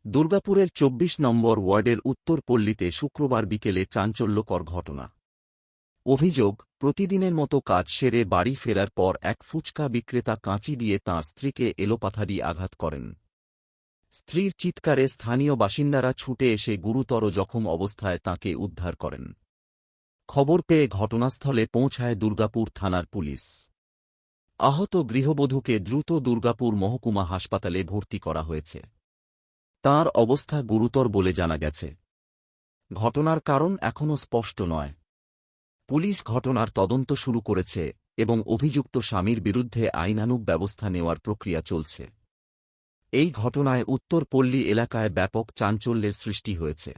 দুর্গাপুরের ২৪ নম্বর ওয়ার্ডের উত্তর পল্লীতে শুক্রবার বিকেলে চাঞ্চল্যকর ঘটনা। অভিযোগ, প্রতিদিনের মতো কাজ সেরে বাড়ি ফেরার পর এক ফুচকা বিক্রেতা কাঁচি দিয়ে তাঁর স্ত্রীকে এলোপাথাড়ি আঘাত করেন। স্ত্রীর চিৎকারে স্থানীয় বাসিন্দারা ছুটে এসে গুরুতর জখম অবস্থায় তাঁকে উদ্ধার করেন। খবর পেয়ে ঘটনাস্থলে পৌঁছায় দুর্গাপুর থানার পুলিশ। আহত গৃহবধূকে দ্রুত দুর্গাপুর মহকুমা হাসপাতালে ভর্তি করা হয়েছে। তাঁর অবস্থা গুরুতর বলে জানা গেছে। ঘটনার কারণ এখনও স্পষ্ট নয়। পুলিশ ঘটনার তদন্ত শুরু করেছে এবং অভিযুক্ত স্বামীর বিরুদ্ধে আইনানুগ ব্যবস্থা নেওয়ার প্রক্রিয়া চলছে। এই ঘটনায় উত্তর পল্লী এলাকায় ব্যাপক চাঞ্চল্যের সৃষ্টি হয়েছে।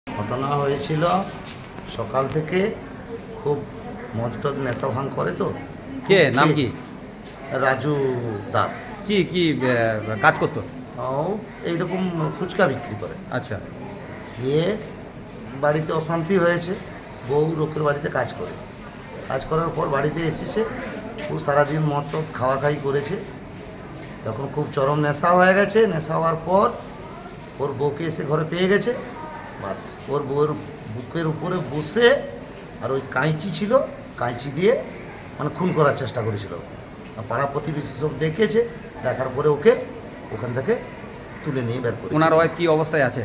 ঘটনা হয়েছিল সকাল থেকে খুব মদ টদ নেশা ভাঙ করে তো। কে নাম কি? রাজু দাস। কি কি কাজ করতো? ও এইরকম ফুচকা বিক্রি করে। আচ্ছা। গিয়ে বাড়িতে অশান্তি হয়েছে, বউ লোকের বাড়িতে কাজ করে, কাজ করার পর বাড়িতে এসেছে, খুব সারাদিন মদ টদ খাওয়াখাই করেছে। তখন খুব চরম নেশা হয়ে গেছে। নেশা হওয়ার পর ওর বউকে এসে ঘরে পেয়ে গেছে। বাস ওর বউয়ের বুকের উপরে বসে আর ওই কাঁচি ছিল, কাঁচি দিয়ে মানে খুন করার চেষ্টা করেছিল। পাড়া প্রতিবেশী সব দেখেছে, দেখার পরে ওকে ওখান থেকে তুলে নিয়ে বের করে। ওনার ওয়াইফ কি অবস্থায় আছে?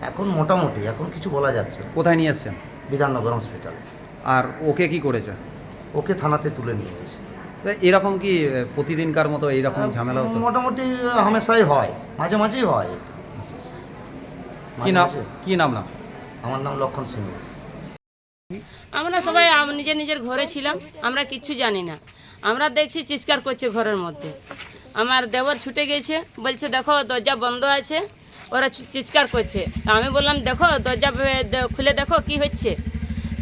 এখন মোটামুটি, এখন কিছু বলা যাচ্ছে না। কোথায় নিয়ে এসছেন? বিধাননগর হসপিটাল। আর ওকে কি করেছে? ওকে থানাতে তুলে নিয়ে গেছে। এরকম কি প্রতিদিনকার মতো এইরকম ঝামেলা হতো? মোটামুটি হামেশাই হয়, মাঝে মাঝেই হয়। কি নাম? কি নাম? না, আমার নাম লক্ষণ সিং। আমরা সবাই নিজের নিজের ঘরে ছিলাম, আমরা কিচ্ছু জানি না। আমরা দেখছি চিৎকার করছে ঘরের মধ্যে। আমার দেবর ছুটে গেছে, বলছে দেখো দরজা বন্ধ আছে, ওরা চিৎকার করছে। আমি বললাম দেখো দরজা খুলে দেখো কি হচ্ছে।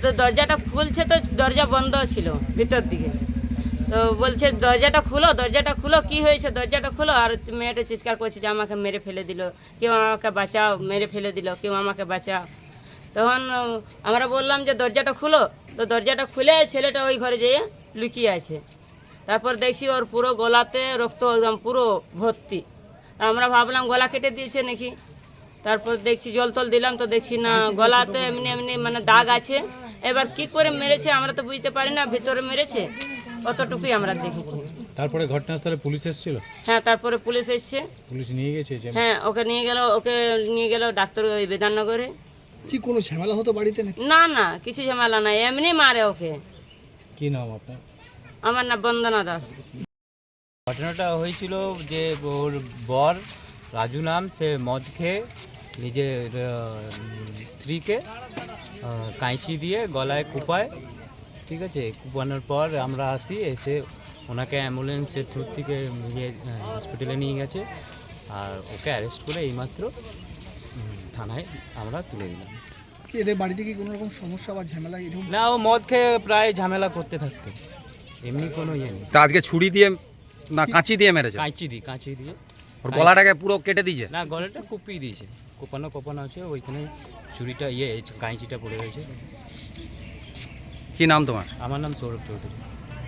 তো দরজাটা খুলছে তো দরজা বন্ধ ছিল ভিতর দিকে। তো বলছে দরজাটা খুলো, কি হয়েছে দরজাটা খুলো। আর মেয়েটা চিৎকার করছে যে আমাকে মেরে ফেলে দিল, কেউ আমাকে বাঁচাও, মেরে ফেলে দিল, কেউ আমাকে বাঁচাও। তখন আমরা বললাম যে দরজাটা খুলো। তো দরজাটা খুলে ছেলেটা ওই ঘরে যেয়ে লুকিয়ে আছে। তারপর দেখছি ওর পুরো গলাতে রক্ত একদম পুরো ভর্তি। আমরা ভাবলাম গলা কেটে দিয়েছে নাকি। তারপর দেখছি জল টল দিলাম, তো দেখছি না, গলাতে এমনি এমনি মানে দাগ আছে। এবার কি করে মেরেছে আমরা তো বুঝতে পারি না, ভিতরে মেরেছে অতটুকুই আমরা দেখেছি। তারপরে ঘটনাস্থলে পুলিশ এসেছিল? হ্যাঁ, তারপরে পুলিশ এসছে। পুলিশ নিয়ে গেছে? হ্যাঁ, ওকে নিয়ে গেল ডাক্তার ওই বিধাননগরে। কি কোনো ঝামেলা হতো বাড়িতে নাকি? না, কিছু ঝামেলা নাই, এমনি মারে ওকে। কি নাম আপনার? আমার নাম বন্দনা দাস। ঘটনাটা হয়েছিল যে ওর বর রাজু নাম, সে মদ খেয়ে নিজের স্ত্রীকে কাঁচি দিয়ে গলায় কুপায়। ঠিক আছে, কুপানোর পর আমরা আসি, এসে ওনাকে অ্যাম্বুলেন্সের থ্রু থেকে হসপিটালে নিয়ে গেছে। আর ওকে অ্যারেস্ট করে এইমাত্র থানায় আমরা তুলে দিলাম। কি এদের বাড়িতে কি কোনো রকম সমস্যা বা ঝামেলা এরকম? না, ও মদ খেয়ে প্রায় ঝামেলা করতে থাকতো, এমনি কোনো ইয়ে নেই। তা আজকে ছুরি দিয়ে না কাঁচি দিয়ে মেরেছে? কাঁচি দিয়ে ওর গলাটাকে পুরো কেটে দিয়েছে? না, গলাটা কুপিয়ে দিয়েছে, কোপানো আছে, ওইখানে ছুরিটা কাঁচিটা পড়ে রয়েছে। কি নাম তোমার? আমার নাম সৌরভ চৌধুরী।